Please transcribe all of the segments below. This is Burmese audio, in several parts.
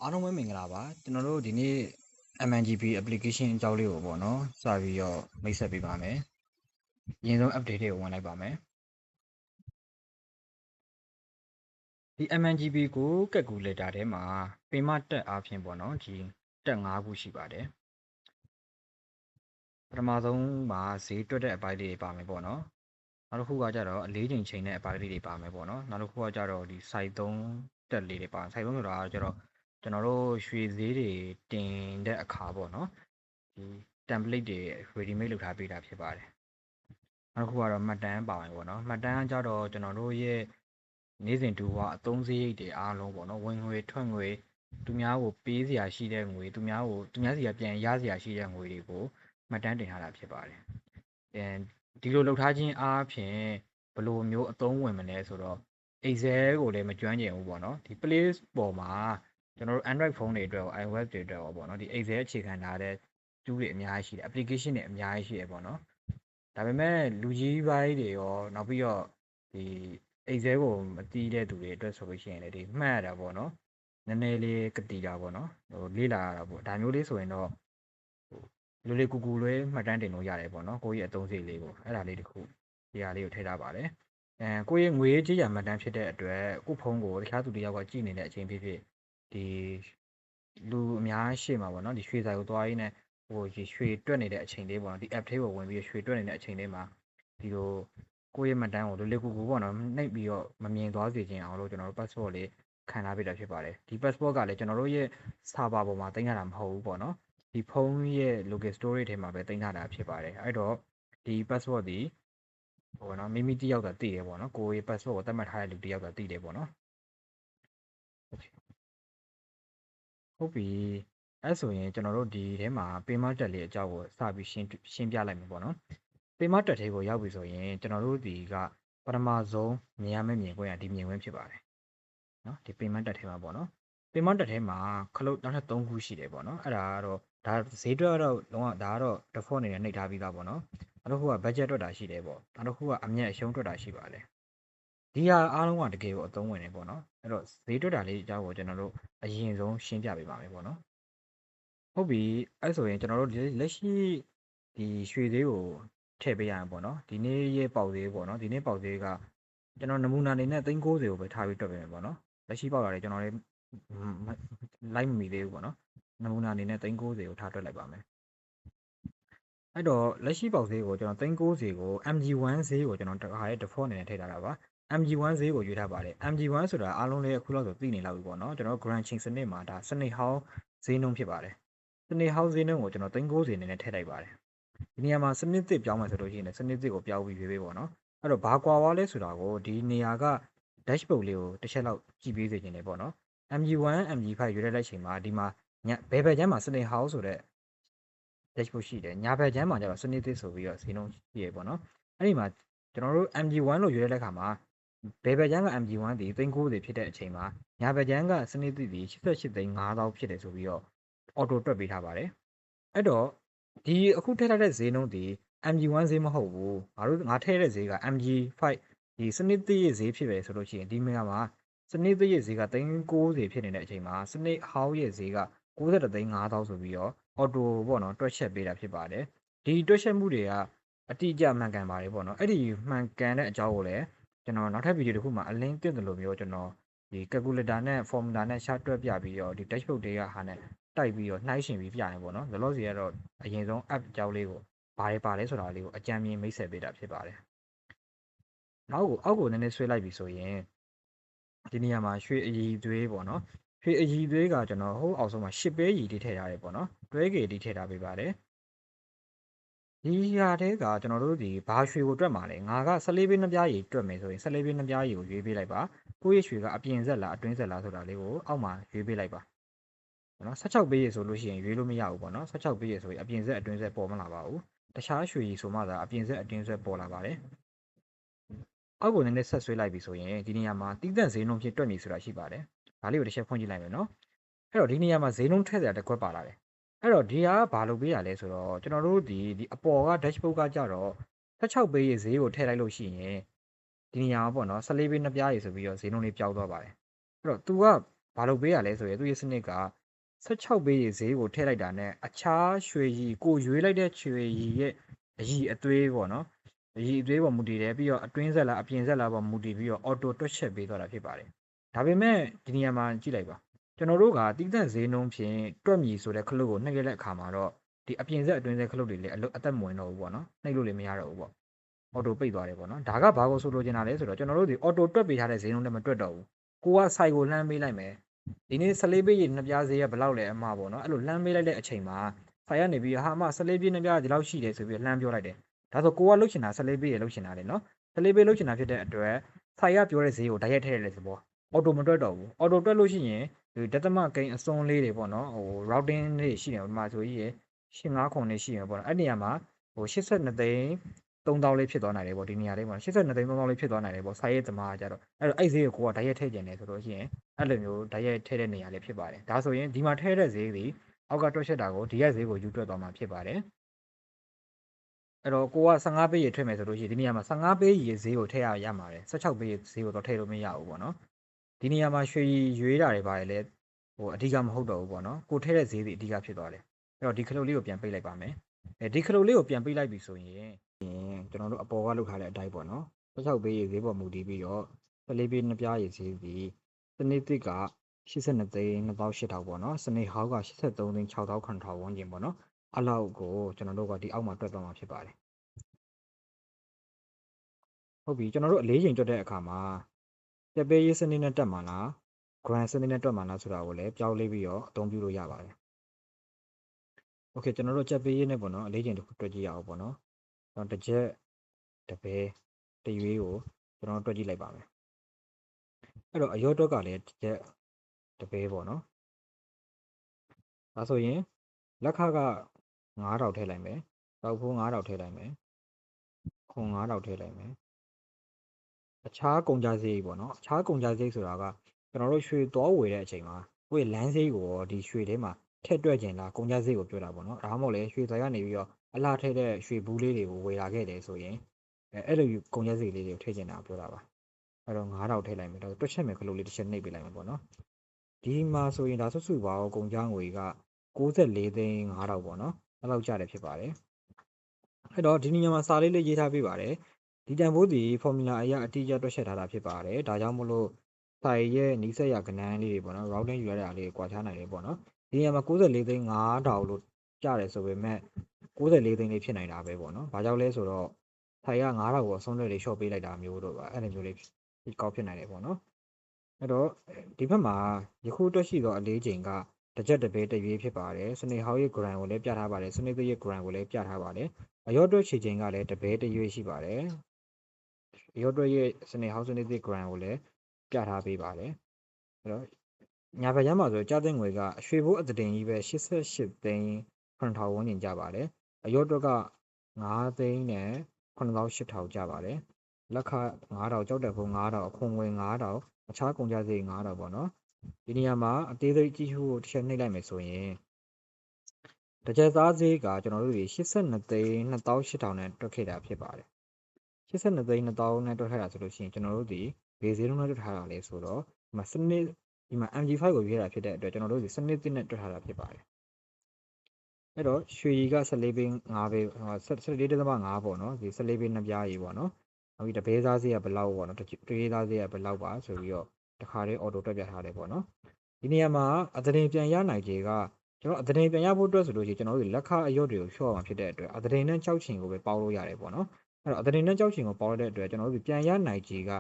အားလုံးပဲမင်္ဂလာပါကျွန်တော်တို့ဒီနေ့ MNGP application အကြောင်းလေးကိုပေါ့နော်စပြီးတော့မိတ်ဆက်ပေးပါမယ်အရင်ဆုံး update တွေကိုဝင်လိုက်ပါမယ်ဒီ MNGP ကို calculator ထဲမှာပင်မတက်အားဖြင့်ပေါ့နော်ဒီတက်5ခုရှိပါတယ်ပထမဆုံးမှာဈေးတွက်တဲ့အပိုင်းလေးတွေပါမယ်ပေါ့နော်နောက်တစ်ခုကကြတော့အလေးချိန်ချိန်တဲ့အပိုင်းလေးတွေပါမယ်ပေါ့နော်နောက်တစ်ခုကကြတော့ဒီ site 3တက်လေးတွေပါ site 3ဆိုတာကြတော့ကျွန်တော်တို့ရွှေဈေးတွေတင်တဲ့အခါပေါ့နော်ဒီ template တွေ ready made လုပ်ထားပေးတာဖြစ်ပါတယ်နောက်တစ်ခုကတော့မှတ်တမ်းပါမယ်ပေါ့နော်မှတ်တမ်းကကြတော့ကျွန်တော်တို့ရဲ့နေ့စဉ်တူကအသုံးစရိတ်တွေအားလုံးပေါ့နော်ဝင်ငွေထွက်ငွေသူများကိုပေးစရာရှိတဲ့ငွေသူများစီကပြန်ရစရာရှိတဲ့ငွေတွေကိုမှတ်တမ်းတင်ထားတာဖြစ်ပါတယ်ဒီလိုလုပ်ထားခြင်းအားဖြင့်ဘယ်လိုမျိုးအသုံးဝင်မလဲဆိုတော့ Excel ကိုလည်းမကျွမ်းကျင်ဘူးပေါ့နော်ဒီ Play ပေါ်မှာကျွန်တော်တို့ Android phone တွေအတွက်ရော iOS တွေအတွက်ရောပေါ့နော်ဒီ Excel အခြေခံထားတဲ့ tool တွေအများကြီးရှိတယ် application တွေအများကြီးရှိတယ်ပေါ့နော်ဒါပေမဲ့လူကြီးပိုင်းတွေရောနောက်ပြီးတော့ဒီ Excel ကိုမသိတဲ့သူတွေအတွက်ဆိုလို့ရှိရင်လည်းဒီမှတ်ရတာပေါ့နော်နည်းနည်းလေးကတိတာပေါ့နော်ဟိုလေ့လာရတာပေါ့ဒါမျိုးလေးဆိုရင်တော့လူလေးကူကူလေးမှတ်တမ်းတင်လို့ရတယ်ပေါ့နော်ကိုကြီးအသုံးစရိတ်လေးကိုအဲ့ဒါလေးတစ်ခုဒီဟာလေးကိုထည့်ထားပါတယ်ကိုကြီးငွေကြေးရမှတ်တမ်းဖြစ်တဲ့အတွက်ကိုဖုန်းကိုတခြားသူတယောက်ကကြည့်နေတဲ့အချိန်ဖြစ်ဖြစ်ဒီလူအများရှေ့မှာပေါ့နော်ဒီရွှေဆိုင်ကိုသွားရင်းနဲ့ဟိုရွှေတွက်နေတဲ့အချိန်လေးပေါ့နော်ဒီ app ထဲကိုဝင်ပြီးရွှေတွက်နေတဲ့အချိန်လေးမှာဒီလိုကိုယ့်ရဲ့မှတ်တမ်းကိုလေကူကူပေါ့နော်နှိပ်ပြီးတော့မမြင်သွားစေချင်အောင်လို့ကျွန်တော်တို့ passport လေးခံထားပေးတာဖြစ်ပါတယ်ဒီ passport ကလည်းကျွန်တော်တို့ရဲ့ server ပေါ်မှာတင်ထားတာမဟုတ်ဘူးပေါ့နော်ဒီဖုန်းရဲ့ local storage ထဲမှာပဲတင်ထားတာဖြစ်ပါတယ်အဲ့တော့ဒီ passport ဒီဟိုနော်မိမိတယောက်သာသိတယ်ပေါ့နော်ကိုယ့်ရဲ့ passport ကိုသတ်မှတ်ထားတဲ့လူတယောက်သာသိတယ်ပေါ့နော်ဟုတ်ပြီအဲ့ဆိုရင်ကျွန်တော်တို့ဒီထဲမှာ payment တက်လေးအကြောင်းကိုစပြီးရှင်းပြလိုက်မယ်ပေါ့နော် payment တက်သေးကိုရောက်ပြီဆိုရင်ကျွန်တော်တို့ဒီကပထမဆုံးမြင်ရမယ့်မြင်ကွင်းကဒီမြင်ကွင်းဖြစ်ပါတယ်နော်ဒီ payment တက်ထဲမှာပေါ့နော် payment တက်ထဲမှာခလုတ်နောက်ထပ်3ခုရှိတယ်ပေါ့နော်အဲ့ဒါကတော့ဒါဈေးတွက်တော့လုံးဝဒါကတော့ default အနေနဲ့နှိပ်ထားပြီးသားပေါ့နော်နောက်တစ်ခုက budget တွက်တာရှိတယ်ပေါ့နောက်တစ်ခုကအမြတ်အရှုံးတွက်တာရှိပါတယ်ဒီဟာအားလုံးကတကယ်ကိုအသုံးဝင်နေပေါ့နော်အဲ့တော့ဈေးတွက်တာလေးအကြောင်းကိုကျွန်တော်တို့အရင်ဆုံးရှင်းပြပေးပါမယ်ပေါ့နော်ဟုတ်ပြီအဲ့ဆိုရင်ကျွန်တော်တို့လက်ရှိဒီရွှေဈေးကိုထည့်ပေးရရင်ပေါ့နော်ဒီနေ့ရဲ့ပေါက်ဈေးပေါ့နော်ဒီနေ့ပေါက်ဈေးကကျွန်တော်နမူနာအနေနဲ့390ကိုပဲထားပြီးတွက်ပေးမယ်ပေါ့နော်လက်ရှိပေါက်ရတယ်ကျွန်တော်လည်းလိုက်မမီသေးဘူးပေါ့နော်နမူနာအနေနဲ့390ကိုထားတွက်လိုက်ပါမယ်အဲ့တော့လက်ရှိပေါက်ဈေးကိုကျွန်တော်390ကို MG1 ဈေးကိုကျွန်တော်တခါလေး default အနေနဲ့ထည့်ထားတာပါ MG1 ဈေးကိုရွေးထားပါတယ် MG1 ဆိုတာအားလုံးလည်းအခုလောက်ဆိုသိနေလောက်ပြီပေါ့နော်ကျွန်တော် granching စနစ်မှာဒါစနစ်ဟောင်းဈေးနှုန်းဖြစ်ပါတယ်စနစ်ဟောင်းဈေးနှုန်းကိုကျွန်တော်390အနေနဲ့ထည့်လိုက်ပါတယ်ဒီနေရာမှာစနစ်သစ်ပြောင်းမယ်ဆိုလို့ရှိရင်စနစ်သစ်ကိုပြောင်းပြီးရွေးပေးပေါ့နော်အဲ့တော့ဘာကွာသွားလဲဆိုတာကိုဒီနေရာက dashboard လေးကိုတစ်ချက်လောက်ကြည့်ပေးစေချင်တယ်ပေါ့နော် MG1 MG5 ရွေးလိုက်ချိန်မှာဒီမှာဘယ်ဘက်ကျမ်းမှာစနစ်ဟောင်းဆိုတဲ့ dashboard ရှိတယ်ညာဘက်ကျမ်းမှာကျတော့စနစ်သစ်ဆိုပြီးတော့ဈေးနှုန်းရှိရပေါ့နော်အဲ့ဒီမှာကျွန်တော်တို့ MG1 လို့ရွေးတဲ့အခါမှာဘယ်ဘက်ကျမ်းက MG1 ဒီ390ဖြစ်တဲ့အချိန်မှာညာဘက်ကျမ်းကစနစ်သစ်ဒီ88သိန်း5000ဖြစ်တယ်ဆိုပြီးတော့ auto တွက်ပေးထားပါတယ်အဲ့တော့ဒီအခုထည့်ထားတဲ့ဈေးနှုန်းဒီ MG1 ဈေးမဟုတ်ဘူးငါထည့်တဲ့ဈေးက MG5 ဒီစနစ်သစ်ရဲ့ဈေးဖြစ်ပဲဆိုလို့ရှိရင်ဒီနေရာမှာစနစ်သစ်ရဲ့ဈေးက390ဖြစ်နေတဲ့အချိန်မှာစနစ်ဟောင်းရဲ့ဈေးက93သိန်း5000ဆိုပြီးတော့ auto ပေါ့နော်တွက်ချက်ပေးတာဖြစ်ပါတယ်ဒီတွက်ချက်မှုတွေကအတိအကျမှန်ကန်ပါတယ်ပေါ့နော်အဲ့ဒီမှန်ကန်တဲ့အကြောင်းကိုလည်းကျွန်တော်နောက်ထပ်ဗီဒီယိုတစ်ခုမှာအလင်းတင်တယ်လို့မျိုးကျွန်တော်ဒီ calculator နဲ့ formula နဲ့ရှာတွက်ပြပြီးတော့ဒီ dashboard တွေကဟာနဲ့တိုက်ပြီးတော့နှိုင်းယှဉ်ပြီးပြရင်ပေါ့နော်လောလောဆယ်ကတော့အရင်ဆုံး app အကြောင်းလေးကိုဘာတွေပါလဲဆိုတာလေးကိုအကြံမြင်မိတ်ဆက်ပေးတာဖြစ်ပါတယ်နောက်ကိုအောက်ကိုနည်းနည်းဆွဲလိုက်ပြီဆိုရင်ဒီနေရာမှာရွှေအည်သွေးပေါ့နော်ရွှေအည်သွေးကကျွန်တော်ဟိုအောက်ဆုံးမှာ10ပဲရည်လေးထည့်ထားတယ်ပေါ့နော်တွဲကေလေးထည့်ထားပေးပါတယ်ဒီဟာတဲကကျွန်တော်တို့ဒီဘာရွှေကိုတွက်မှာလဲငါက14ပဲနှစ်ပြားရည်တွက်မယ်ဆိုရင်14ပဲနှစ်ပြားရည်ကိုရွေးပေးလိုက်ပါကိုယ့်ရဲ့ရွှေကအပြင်ဆက်လားအတွင်းဆက်လားဆိုတာလေးကိုအောက်မှာရွေးပေးလိုက်ပါနော်16ပေးရဆိုလို့ရှိရင်ရွေးလို့မရဘူးပေါ့နော်16ပေးရဆိုရင်အပြင်ဆက်အတွင်းဆက်ပေါ်မလာပါဘူးတခြားရွှေရည်ဆိုမှသာအပြင်ဆက်အတွင်းဆက်ပေါ်လာပါတယ်အောက်ကိုနည်းနည်းဆက်ဆွဲလိုက်ပြီဆိုရင်ဒီနေရာမှာတိကျဈေးနှုန်းဖြစ်တွက်မည်ဆိုတာရှိပါတယ်ဒါလေးကိုတစ်ချက်ဖွင့်ကြည့်လိုက်မယ်နော်အဲ့တော့ဒီနေရာမှာဈေးနှုန်းထည့်စရာတစ်ခွက်ပါလာတယ်အဲ့တော့ဒီဟာဘာလုပ်ပေးရလဲဆိုတော့ကျွန်တော်တို့ဒီအပေါ်က dashboard ကကြတော့16ပေးရဈေးကိုထည့်လိုက်လို့ရှိရင်ဒီနေရာမှာပေါ့နော်14ပေးနှစ်ပြားရည်ဆိုပြီးတော့ဈေးနှုန်းလေးပြောင်းသွားပါတယ်အဲ့တော့ तू က ဘာလို့ပေးရလဲဆိုရင်သူ့ရဲ့စနစ်က16ပေးရည်ဈေးကိုထည့်လိုက်တာနဲ့အခြားရွှေရည်ကိုရွေးလိုက်တဲ့ရွှေရည်ရဲ့အရည်အသွေးပေါ့နော်အရည်အသွေးပေါ်မူတည်တယ်ပြီးတော့အတွင်းဆက်လားအပြင်ဆက်လားပေါ်မူတည်ပြီးတော့ auto တွက်ချက်ပေးသွားတာဖြစ်ပါတယ်ဒါပေမဲ့ဒီနေရာမှာကြည့်လိုက်ပါကျွန်တော်တို့ကတိကျဈေးနှုန်းဖြင့်တွက်မြည်ဆိုတဲ့ခလုတ်ကိုနှိပ်လိုက်တဲ့အခါမှာတော့ဒီအပြင်ဆက်အတွင်းဆက်ခလုတ်တွေလည်းအသက်မဝင်တော့ဘူးပေါ့နော်နှိပ်လို့လည်းမရတော့ဘူးပေါ့ auto ပိတ်သွားတယ်ပေါ့နော်ဒါကဘာကိုဆိုလိုချင်တာလဲဆိုတော့ကျွန်တော်တို့ဒီ auto တွက်ပေးထားတဲ့ဈေးနှုန်းနဲ့မတွက်တော့ဘူးကိုကစိုက်ကိုလှမ်းပေးလိုက်မယ်ဒီနေ့14ပေးရနှစ်ပြားဈေးကဘယ်လောက်လဲအမှားပေါ့နော်အဲ့လိုလှမ်းပေးလိုက်တဲ့အချိန်မှာဆိုင်ကနေပြီးဟာအမ14ပေးနှစ်ပြားဒီလောက်ရှိတယ်ဆိုပြီးလှမ်းပြောလိုက်တယ်ဒါဆိုကိုကလှုပ်ချင်တာ14ပေးရလှုပ်ချင်တာလေနော်14ပေးလှုပ်ချင်တာဖြစ်တဲ့အတွက်ဆိုင်ကပြောတဲ့ဈေးကိုဓာတ်ရိုက်ထည့်ရတယ်ဆိုပေါ့ auto မတွက်တော့ဘူး auto တွက်လို့ရှိရင်ဒီဒသမကိန်းအစွန်းလေးတွေပေါ့နော်ဟို routing တွေရှိတယ်ဒီမှာဆိုကြီးရ85ခုနေရှိရပေါ့နော်အဲ့နေရာမှာဟို82သိန်း3000လေးဖြစ်သွားနိုင်တယ်ပေါ့ဒီနေရာလေးပေါ့82သိန်း3000လေးဖြစ်သွားနိုင်တယ်ပေါ့ဆိုင်ရဲ့သမားကကြတော့အဲ့တော့အဲ့ဈေးကိုကိုကဓာတ်ရိုက်ထည့်ကျင်တယ်ဆိုလို့ရှိရင်အဲ့လိုမျိုးဓာတ်ရိုက်ထည့်တဲ့နေရာလေးဖြစ်ပါတယ်ဒါဆိုရင်ဒီမှာထည့်တဲ့ဈေးသည်အောက်ကတွက်ချက်တာကိုဒီရဲ့ဈေးကိုယူတွက်သွားမှာဖြစ်ပါတယ်အဲ့တော့ကိုက15ပေးရထည့်မယ်ဆိုလို့ရှိရင်ဒီနေရာမှာ15ပေးရဈေးကိုထည့်ရမှာတယ်16ပေးရဈေးကိုတော့ထည့်လို့မရဘူးပေါ့နော်ဒီနေရာမှာရွှေရွေးတာတွေပါတယ်လေဟိုအဓိကမဟုတ်တော့ဘူးပေါ့နော်ကိုထည့်တဲ့ဈေးသည်အဓိကဖြစ်သွားတယ်အဲ့တော့ဒီခလုတ်လေးကိုပြန်ပိတ်လိုက်ပါမယ်ဒီခလုတ်လေးကိုပြန်ပိတ်လိုက်ပြီဆိုရင်ကျွန်တော်တို့အပေါ်ကလုပ်ထားတဲ့အတိုင်းပေါ့နော်16ပေးရဈေးပေါ်မူတည်ပြီးတော့14ပေးနှစ်ပြားရဈေးသည်စနစ်သစ်က82သိန်း2800ပေါ့နော်စနစ်ဟောင်းက83သိန်း6000ဝန်းကျင်ပေါ့နော်အဲ့လောက်ကိုကျွန်တော်တို့ကဒီအောက်မှာတွက်သွားမှာဖြစ်ပါတယ်ဟုတ်ပြီကျွန်တော်တို့အလေးချိန်တွက်တဲ့အခါမှာပြပေးရေးစနစ်နဲ့တက်မှာလား grand စနစ်နဲ့တွက်မှာလားဆိုတာကိုလည်းပြောင်းလဲပြီးတော့အသုံးပြုလို့ရပါတယ်โอเคကျွန်တော်တို့ချက်ပေးရေးနဲ့ပေါ့နော်အလေးချိန်တစ်ခုတွက်ကြည့်ရအောင်ပေါ့နော်ကျွန်တော်တစ်ချက်တစ်ပဲတရွေးကိုကျွန်တော်တွက်ကြည့်လိုက်ပါမယ်အဲ့တော့အရောတွက်ကလည်းတစ်ချက်တစ်ပဲပေါ့နော်ဒါဆိုရင်လက်ခက9000ထည့်လိုက်မယ်တောက်ဖိုး9000ထည့်လိုက်မယ်ခွန်9000ထည့်လိုက်မယ်အခြားကုန်ကြစရိတ်ပေါ့နော်အခြားကုန်ကြစရိတ်ဆိုတာကကျွန်တော်တို့ရွှေသွားဝယ်တဲ့အချိန်မှာကိုယ့်ရဲ့လမ်းစရိတ်ကိုဒီရွှေထဲမှာထည့်တွက်ကျင်လားကုန်ကြစရိတ်ကိုပြောတာပေါ့နော်ဒါမှမဟုတ်လေရွှေဆိုင်ကနေပြီးတော့အလားထည့်တဲ့ရွှေဘူးလေးတွေကိုဝယ်လာခဲ့တယ်ဆိုရင်အဲ့လိုကုန်ကြစရိတ်လေးတွေကိုထည့်ကျင်တာပြောတာပါအဲ့တော့9000ထည့်လိုက်မယ်တော့တွက်ချက်မယ်ခလို့လေးတစ်ချက်နှိပ်ပေးလိုက်မယ်ပေါ့နော်ဒီမှာဆိုရင်ဒါစုစုပေါင်းကုန်ကြငွေက94သိန်း9000ပေါ့နော်အဲ့လောက်ကျတယ်ဖြစ်ပါတယ်အဲ့တော့ဒီနေရာမှာစာလေးရေးထားပေးပါတယ်ဒီတန်ဖိုးဒီဖော်မူလာအရာအတိအကျတွက်ချက်ထားတာဖြစ်ပါတယ်ဒါကြောင့်မို့လို့ဆိုင်ရဲ့နီးစက်ရကဏ္ဍလေးတွေပေါ့နော် routing ယူရတဲ့အားလေးကိုကွာခြားနိုင်တယ်ပေါ့နော်ဒီနေရာမှာ94သိန်း9000လို့ကြားတယ်ဆိုပေမဲ့94သိန်းလေးဖြစ်နိုင်တာပဲပေါ့နော်ဘာကြောင့်လဲဆိုတော့ဆိုင်က9000ကိုအဆုံးလွှဲလေး short ပေးလိုက်တာမျိုးတော့ပါအဲ့လိုမျိုးလေးကောက်ဖြစ်နိုင်တယ်ပေါ့နော်အဲ့တော့ဒီဘက်မှာယခုတွက်ရှိသောအလေးချိန်ကတစ်ချက်တစ်ပဲတစ်ရွေးဖြစ်ပါတယ်စနေဟောင်းရဲ့ grand ကိုလည်းပြထားပါတယ်စနေသစ်ရဲ့ grand ကိုလည်းပြထားပါတယ်အရောတွက်ခြေချိန်ကလည်းတစ်ပဲတစ်ရွေးရှိပါတယ်အရောတွက်ရဲ့စနေဟောင်းစနေသစ် grand ကိုလည်းပြထားပေးပါတယ်အဲ့တော့ညာဘက်ရမ်းပါဆိုကြားတဲ့ငွေကရွှေဘိုးအသတင်ကြီးပဲ88သိန်း9000ဝန်းကျင်ကြပါတယ်အရောတွက်က9သိန်းနဲ့9800ကြပါတယ်လက်ခ9000ကြောက်တက်ဖုံး9000အခွန်ဝင်9000အခြားကုန်ကြစရိတ်9000ပေါ့နော်ဒီနေရာမှာအသေးစိတ်ကြည့်ဖို့တစ်ချက်နှိပ်လိုက်မယ်ဆိုရင်တစ်ချက်သားဈေးကကျွန်တော်တို့ဒီ82သိန်း2800နဲ့တွက်ခဲ့တာဖြစ်ပါတယ်82သိန်း2000နဲ့တွက်ထားတာဆိုလို့ရှိရင်ကျွန်တော်တို့ဒီဘေးဈေးနှုန်းနဲ့တွက်ထားတာလေဆိုတော့ဒီမှာစနစ်ဒီမှာ MG5 ကိုရွေးတာဖြစ်တဲ့အတွက်ကျွန်တော်တို့ဒီစနစ်တစ်နဲ့တွက်ထားတာဖြစ်ပါတယ်အဲ့တော့ရွှေရီက14ပေး5ပေး14.5ပေါ့နော်ဒီ14ပေးနှစ်ပြားကြီးပေါ့နော်နောက်ပြီးတပဲစားဈေးကဘယ်လောက်ပေါ့နော်တရွေးသားဈေးကဘယ်လောက်ပါဆိုပြီးတော့တခါတည်း auto တွက်ပြထားတယ်ပေါ့နော်ဒီနေရာမှာအသတင်ပြန်ရနိုင်ခြေကကျွန်တော်အသတင်ပြန်ရဖို့အတွက်ဆိုလို့ရှိရင်ကျွန်တော်တို့လက်ခအရွက်တွေကိုဖြော့အောင်ဖြစ်တဲ့အတွက်အသတင်နဲ့ကြောက်ချင်ကိုပဲပေါလို့ရတယ်ပေါ့နော်အဲ့တော့အသတင်နဲ့ကြောက်ချင်ကိုပေါရတဲ့အတွက်ကျွန်တော်တို့ပြန်ရနိုင်ခြေက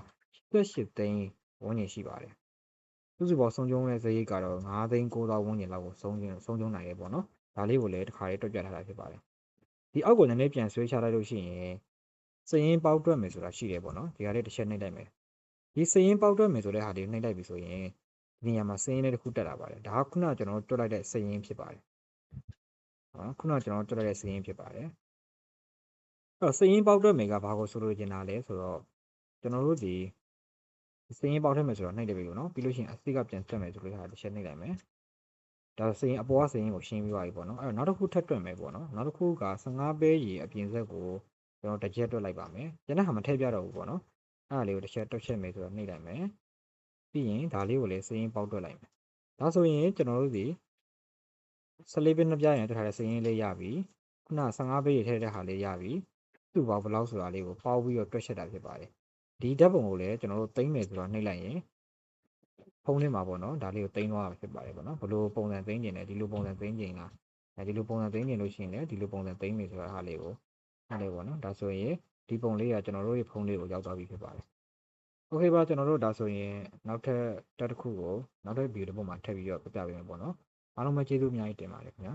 88သိန်းဝန်းကျင်ရှိပါတယ်စုစုပေါင်းဆုံးကျုံးတဲ့ဈေးကတော့9သိန်း9000ဝန်းကျင်လောက်ကိုဆုံးကျုံးနိုင်တယ်ပေါ့နော်ဒါလေးကိုလည်းတစ်ခါလေးတွက်ပြထားတာဖြစ်ပါတယ်ဒီအောက်ကိုနည်းနည်းပြန်ဆွဲချလိုက်လို့ရှိရင်စရင်ပေါက်တွက်မယ်ဆိုတာရှိတယ်ပေါ့နော်ဒီဟာလေးတစ်ချက်နှိပ်လိုက်မယ်ဒီစရင်ပေါက်တွက်မယ်ဆိုတဲ့ဟာလေးနှိပ်လိုက်ပြီဆိုရင်ဒီနေရာမှာစရင်လေးတစ်ခုတက်လာပါတယ်ဒါကခုနကကျွန်တော်တွက်လိုက်တဲ့စရင်ဖြစ်ပါတယ်နော်ခုနကကျွန်တော်တွက်လိုက်တဲ့စရင်ဖြစ်ပါတယ်အဲ့တော့စရင်ပေါက်တွက်မယ်ကဘာကိုဆိုလိုချင်တာလဲဆိုတော့ကျွန်တော်တို့ဒီစရင်ပေါက်ထည့်မယ်ဆိုတော့နှိပ်တယ်ပြီလို့နော်ပြီးလို့ရှိရင်အစိကပြန်တက်မယ်ဆိုလို့ဟာတစ်ချက်နှိပ်လိုက်မယ်ဒါစရင်အပေါ်ကစရင်ကိုရှင်းပြီးသွားပြီပေါ့နော်အဲ့တော့နောက်တစ်ခုထပ်တွက်မယ်ပေါ့နော်နောက်တစ်ခုက15ပဲရေအပြင်ဆက်ကိုကျွန်တော်တစ်ချက်တွက်လိုက်ပါမယ်ကျန်တဲ့ဟာမထည့်ပြတော့ဘူးပေါ့နော်အဲ့ဒါလေးကိုတစ်ချက်တွက်ချက်မယ်ဆိုတော့နှိပ်လိုက်မယ်ပြီးရင်ဒါလေးကိုလည်းစရင်ပေါက်တွက်လိုက်မယ် ဒါဆိုရင်ကျွန်တော်တို့ဒီ14 bit နှစ်ပြားရင်တက်ထားတဲ့စာရင်းလေးရပြီခုန15 bit တွေထည့်တဲ့ဟာလေးရပြီသူ့ပေါင်းဘယ်လောက်ဆိုတာလေးကိုပေါင်းပြီးတော့တွက်ချက်တာဖြစ်ပါတယ်ဒီဓာတ်ပုံကိုလည်းကျွန်တော်တို့သိမ်းမယ်ဆိုတော့နှိပ်လိုက်ရင်ဖုန်းထဲမှာပေါ့နော်ဒါလေးကိုသိမ်းသွားတာဖြစ်ပါတယ်ပေါ့နော်ဘယ်လိုပုံစံသိမ်းကျင်လဲဒီလိုပုံစံသိမ်းကျင်လားဒီလိုပုံစံသိမ်းကျင်လို့ရှိရင်လည်းဒီလိုပုံစံသိမ်းမယ်ဆိုတာဟာလေးကိုနားလည်ပေါ့နော်ဒါဆိုရင်ဒီပုံလေးကကျွန်တော်တို့ရဲ့ဖုန်းလေးကိုရောက်သွားပြီဖြစ်ပါတယ်โอเคပါကျွန်တော်တို့ဒါဆိုရင်နောက်ထပ်တက်တစ်ခုကိုနောက်ထပ်ဗီဒီယိုတစ်ပုဒ်မှာထပ်ပြီးတော့ပြပြပေးမယ်ပေါ့နော်အားလုံးပဲကျေးဇူးအများကြီးတင်ပါတယ်ခင်ဗျာ